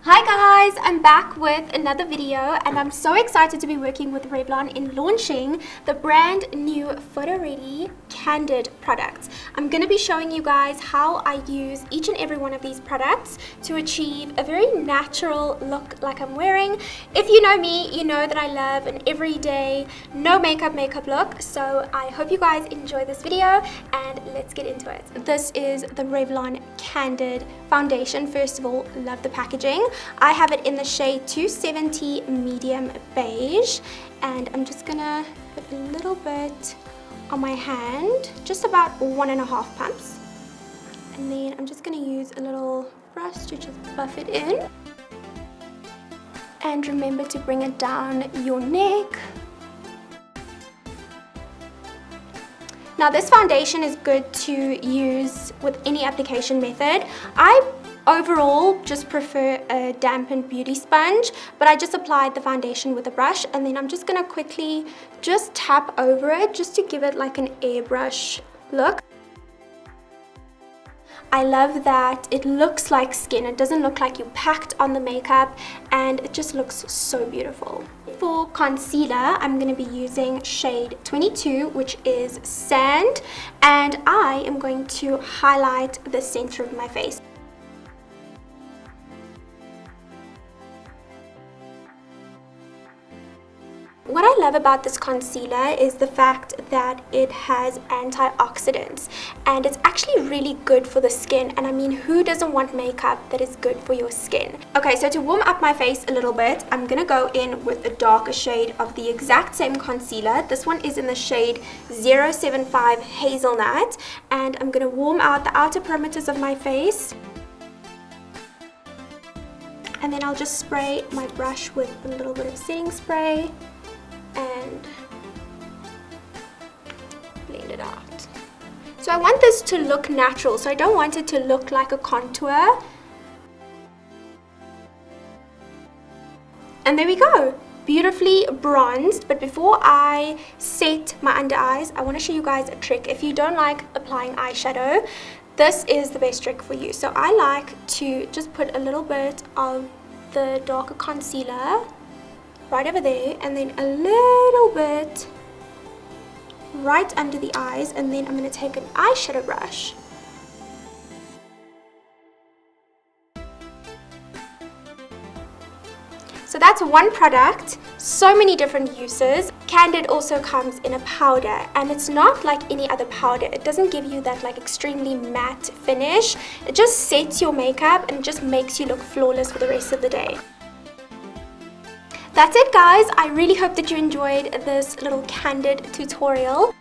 Hi guys, I'm back with another video and I'm so excited to be working with Revlon in launching the brand new Photoready Candid products. I'm going to be showing you guys how I use each and every one of these products to achieve a very natural look like I'm wearing. If you know me, you know that I love an everyday, no makeup look. So I hope you guys enjoy this video and let's get into it. This is the Revlon Candid foundation. First of all, love the packaging. I have it in the shade 270 medium beige, and I'm just gonna put a little bit on my hand, just about 1.5 pumps, and then I'm just gonna use a little brush to just buff it in. And remember to bring it down your neck. Now this foundation is good to use with any application method. I overall just prefer a dampened beauty sponge, but I just applied the foundation with a brush, and then I'm just going to quickly just tap over it just to give it like an airbrush look. I love that it looks like skin. It doesn't look like you packed on the makeup, and it just looks so beautiful. For concealer, I'm going to be using shade 22, which is Sand, and I am going to highlight the center of my face. What I love about this concealer is the fact that it has antioxidants, and it's actually really good for the skin. And I mean, who doesn't want makeup that is good for your skin? Okay, so to warm up my face a little bit, I'm gonna go in with a darker shade of the exact same concealer. This one is in the shade 075 Hazelnut, and I'm gonna warm out the outer perimeters of my face. And then I'll just spray my brush with a little bit of setting spray and blend it out. So I want this to look natural, so I don't want it to look like a contour. And there we go, beautifully bronzed. But before I set my under eyes, I want to show you guys a trick. If you don't like applying eyeshadow, this is the best trick for you. So I like to just put a little bit of the darker concealer right over there, and then a little bit right under the eyes, and then I'm going to take an eyeshadow brush So that's one product, so many different uses. Candid also comes in a powder, and it's not like any other powder. It doesn't give you that like extremely matte finish. It just sets your makeup and just makes you look flawless for the rest of the day. That's it guys, I really hope that you enjoyed this little Candid tutorial.